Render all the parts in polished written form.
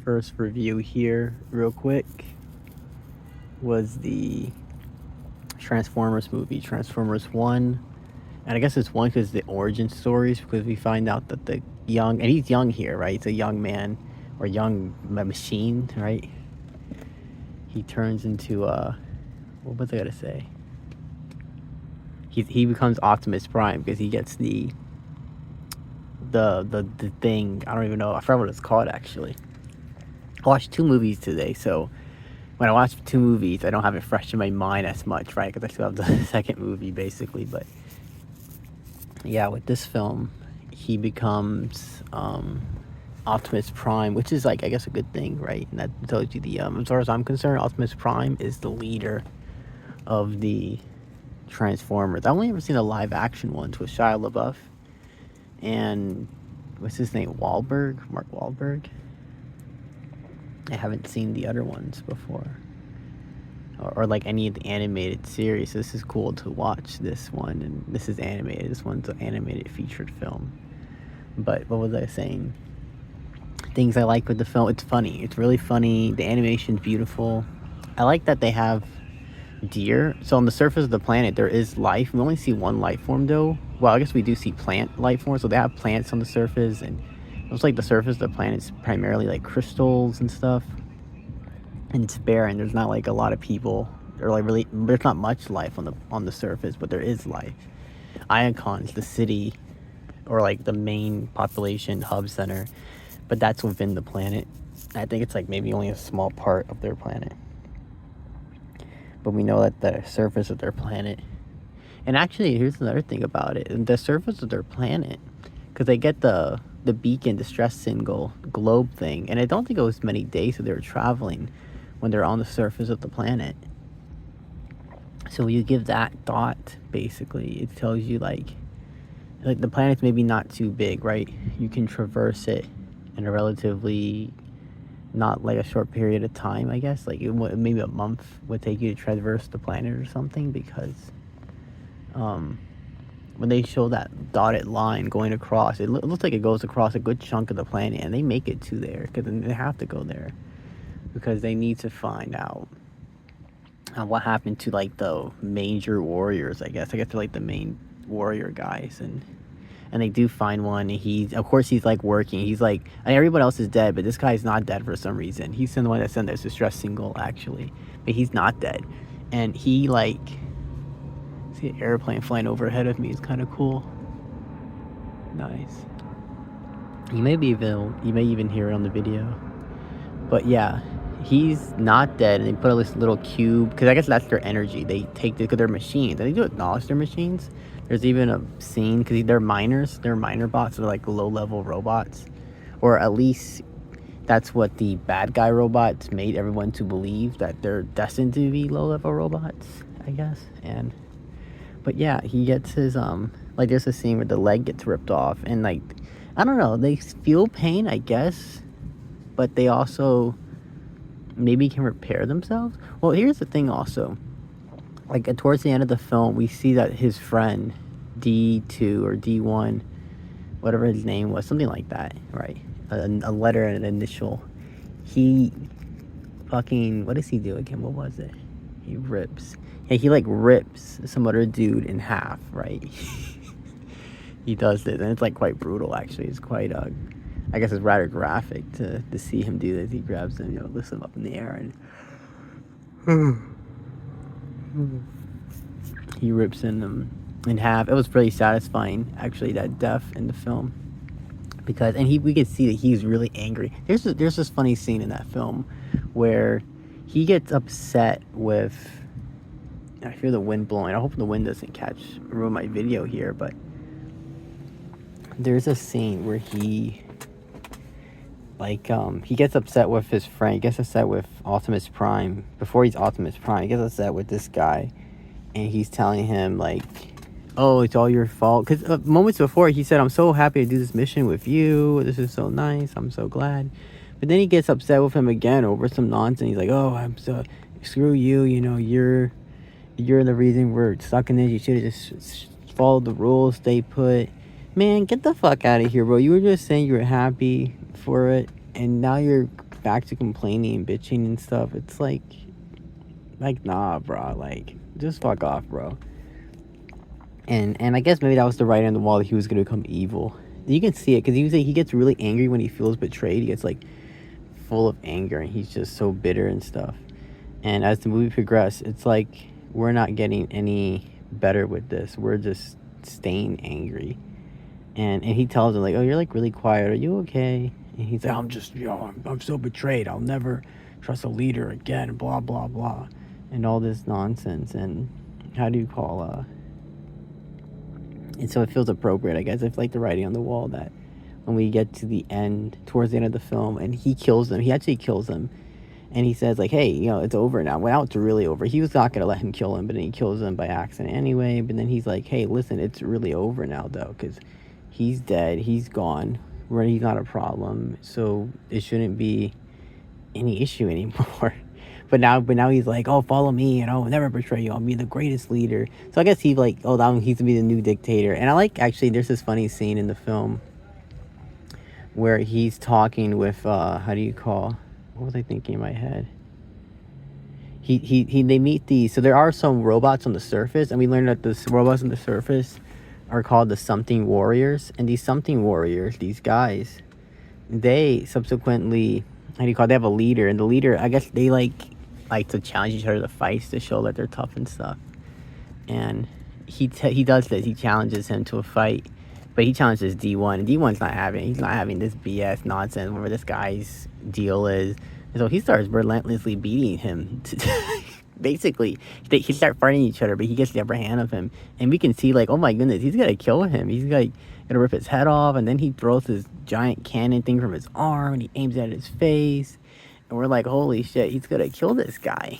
first review here, real quick, was the Transformers movie, Transformers 1. And I guess it's one because the origin stories, because we find out that the young, and he's young here, right? He's a young man or young machine, right? He turns into, what was I gonna say? He becomes Optimus Prime because he gets the thing. I don't even know. I forgot what it's called, actually. I watched 2 movies today, so when I watch 2 movies, I don't have it fresh in my mind as much, right? Because I still have the second movie, basically. But yeah, with this film, he becomes Optimus Prime, which is, like, I guess a good thing, right? And that tells you as far as I'm concerned, Optimus Prime is the leader of the Transformers. I've only ever seen the live action ones with Shia LaBeouf and what's his name, Mark Wahlberg. I haven't seen the other ones before, or like any of the animated series. So this is cool to watch this one, and this is animated. This one's an animated featured film. But what was I saying? Things I like with the film: it's funny. It's really funny. The animation's beautiful. I like that they have deer. So on the surface of the planet, there is life. We only see one life form, though. Well, I guess we do see plant life forms. So they have plants on the surface, and it looks like the surface of the planet is primarily like crystals and stuff. And it's barren. There's not like a lot of people, or like really, there's not much life on the surface, but there is life. Ioncon's the city, or like the main population hub center, but that's within the planet. I think it's like maybe only a small part of their planet. But we know that the surface of their planet, and actually here's another thing about it, the surface of their planet, because they get the beacon distress signal globe thing, and I don't think it was many days that they were traveling when they're on the surface of the planet. So you give that thought, basically it tells you like the planet's maybe not too big, right? You can traverse it in a relatively not like a short period of time, I guess. Like maybe a month would take you to traverse the planet or something, because when they show that dotted line going across, it looks like it goes across a good chunk of the planet, and they make it to there because they have to go there because they need to find out what happened to like the major warriors. I guess they're like the main warrior guys, and they do find one, and he's like working. He's like, and everybody else is dead, but this guy's not dead for some reason. He's the one that sent this distress signal, actually, but he's not dead. And he like, see an airplane flying overhead of me. It's kind of cool. Nice. You may even hear it on the video. But yeah, he's not dead, and they put this little cube, because I guess that's their energy. They take because they're machines, and they do acknowledge they're machines. There's even a scene, because they're miners. They're miner bots. They're like low-level robots. Or at least that's what the bad guy robots made everyone to believe, that they're destined to be low-level robots, I guess. But yeah, he gets his, like there's a scene where the leg gets ripped off. And like, I don't know, they feel pain, I guess. But they also maybe can repair themselves. Well, here's the thing also. Like towards the end of the film, we see that his friend D2 or D1, whatever his name was, something like that, right? A letter and an initial. He fucking, what does he do again? What was it? He rips. Yeah, he like rips some other dude in half, right? He does this, and it's like quite brutal, actually. It's quite I guess it's rather graphic to see him do this. He grabs him, lifts him up in the air, and he rips him in half. It was pretty satisfying, actually, that death in the film, because we could see that he's really angry. There's this funny scene in that film where he gets upset with. I hear the wind blowing. I hope the wind doesn't ruin my video here, but there's a scene where he gets upset with his friend. He gets upset with Optimus Prime. Before he's Optimus Prime, he gets upset with this guy, and he's telling him like, oh, it's all your fault. Because moments before, he said, I'm so happy to do this mission with you. This is so nice. I'm so glad. But then he gets upset with him again over some nonsense. He's like, oh, screw you. You're the reason we're stuck in this. You should have just followed the rules, stay put. Man, get the fuck out of here, bro. You were just saying you were happy for it, and now you're back to complaining and bitching and stuff. It's like nah, bro. Like, just fuck off, bro. And I guess maybe that was the writing on the wall that he was gonna become evil. You can see it because he gets really angry when he feels betrayed. He gets like full of anger and he's just so bitter and stuff. And as the movie progresses, it's like we're not getting any better with this. We're just staying angry. And he tells him like, "Oh, you're like really quiet. Are you okay?" And he's like, "I'm just, I'm so betrayed. I'll never trust a leader again. Blah blah blah," and all this nonsense. And how do you call And so it feels appropriate, I guess. It's like the writing on the wall that when we get to the end, towards the end of the film, and he kills them. He actually kills them. And he says, like, hey, it's over now. Well, it's really over. He was not going to let him kill him, but then he kills him by accident anyway. But then he's like, hey, listen, it's really over now, though, because he's dead. He's gone. He's not a problem. So it shouldn't be any issue anymore. But now he's like, oh, follow me, and I'll never betray you. I'll be the greatest leader. So I guess he's like, oh, he's gonna be the new dictator. And I like, actually, there's this funny scene in the film where he's talking with what was I thinking in my head? They meet so there are some robots on the surface, and we learned that the robots on the surface are called the Something Warriors. And these Something Warriors, these guys, they subsequently, they have a leader, and the leader, I guess they like to challenge each other to fights to show that they're tough and stuff. And he does this. He challenges him to a fight, but he challenges D1, and D1's not having this BS nonsense, whatever this guy's deal is. And so he starts relentlessly beating him. Basically, they start fighting each other, but he gets the upper hand of him, and we can see like, oh my goodness, he's gonna kill him. He's like gonna rip his head off, and then he throws this giant cannon thing from his arm, and he aims it at his face. And we're like, holy shit, he's gonna kill this guy.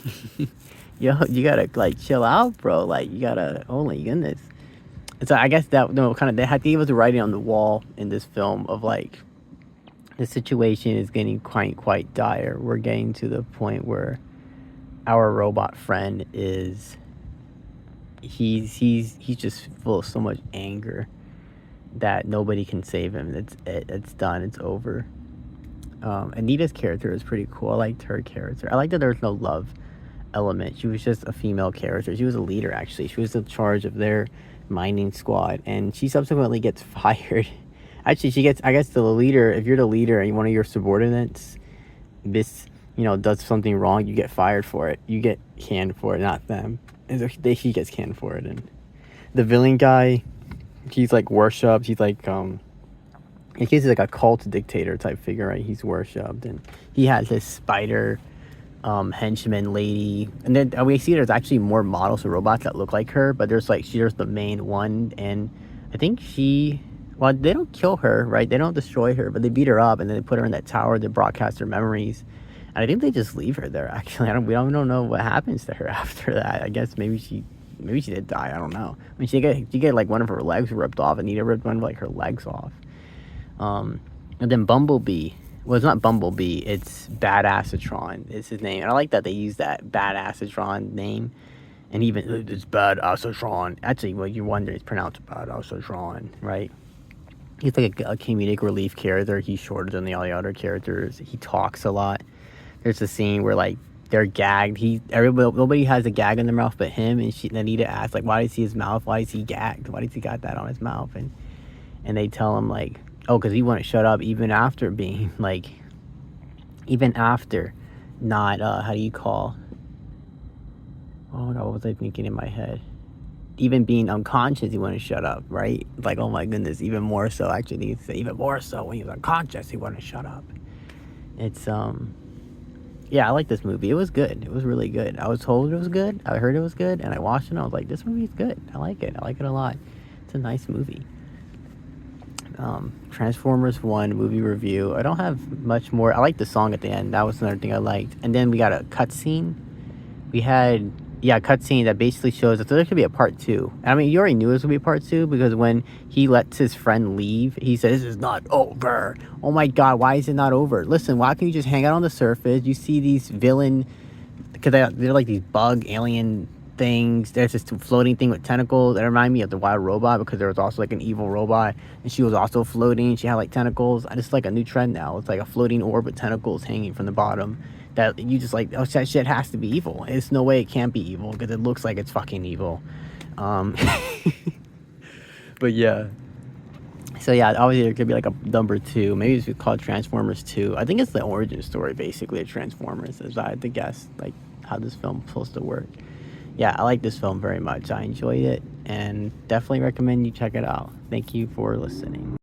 Yo, you gotta like chill out, bro. Like, you gotta, holy goodness. And so I guess that they gave us a writing on the wall in this film of like, the situation is getting quite dire. We're getting to the point where our robot friend he's just full of so much anger that nobody can save him. It's done. It's over. Anita's character is pretty cool. I liked her character. I liked that there was no love element. She was just a female character. She was a leader, actually. She was in charge of their mining squad, and she subsequently gets fired. Actually, she gets, I guess, the leader. If you're the leader and one of your subordinates does something wrong, you get fired for it. You get canned for it, not them. And so he gets canned for it. And the villain guy, he's like worshipped. He's like in case he's like a cult dictator type figure, right? He's worshipped, and he has this spider henchman lady, and then we see there's actually more models of robots that look like her, but there's the main one, and I think they don't kill her, right? They don't destroy her, but they beat her up, and then they put her in that tower to broadcast her memories. And I think they just leave her there, actually. We don't know what happens to her after that. I guess maybe she did die. I don't know. I mean, she get like one of her legs ripped off, and Anita ripped one of like her legs off. And then Bumblebee. Well, it's not Bumblebee. It's Badassatron is his name. And I like that they use that Badassatron name. And even, it's Badassatron. Actually, well, you wonder, it's pronounced Badassatron, right? He's like a comedic relief character. He's shorter than all the other characters. He talks a lot. There's a scene where like they're gagged. Nobody has a gag in their mouth but him. And Anita asks like, why does he his mouth? Why is he gagged? Why does he got that on his mouth? And they tell him like, oh, because he wouldn't shut up even after being like, not oh my god, what was I thinking in my head? Even being unconscious, he wouldn't shut up, right? Like, oh my goodness, even more so. Actually, he'd say even more so when he was unconscious, he wouldn't shut up. It's yeah, I like this movie. It was good. It was really good. I was told it was good. I heard it was good, and I watched it, and I was like, this movie is good. I like it. I like it a lot. It's a nice movie. Transformers 1 movie review. I don't have much more. I like the song at the end. That was another thing I liked. And then we got a cutscene. We had a cutscene that basically shows that there could be a part 2. I mean, you already knew it was going to be a part 2 because when he lets his friend leave, he says, this is not over. Oh my god, why is it not over? Listen, why can't you just hang out on the surface? You see these villain, because they're like these bug alien things. There's this floating thing with tentacles that remind me of the Wild Robot, because there was also like an evil robot and she was also floating. She had like tentacles. I just like a new trend now. It's like a floating orb with tentacles hanging from the bottom that you just like, oh, that shit has to be evil. There's no way it can't be evil because it looks like it's fucking evil. But yeah. So yeah, obviously there could be like a number 2. Maybe it's called Transformers 2. I think it's the origin story basically of Transformers, as I had to guess, like how this film's supposed to work. Yeah, I like this film very much. I enjoyed it and definitely recommend you check it out. Thank you for listening.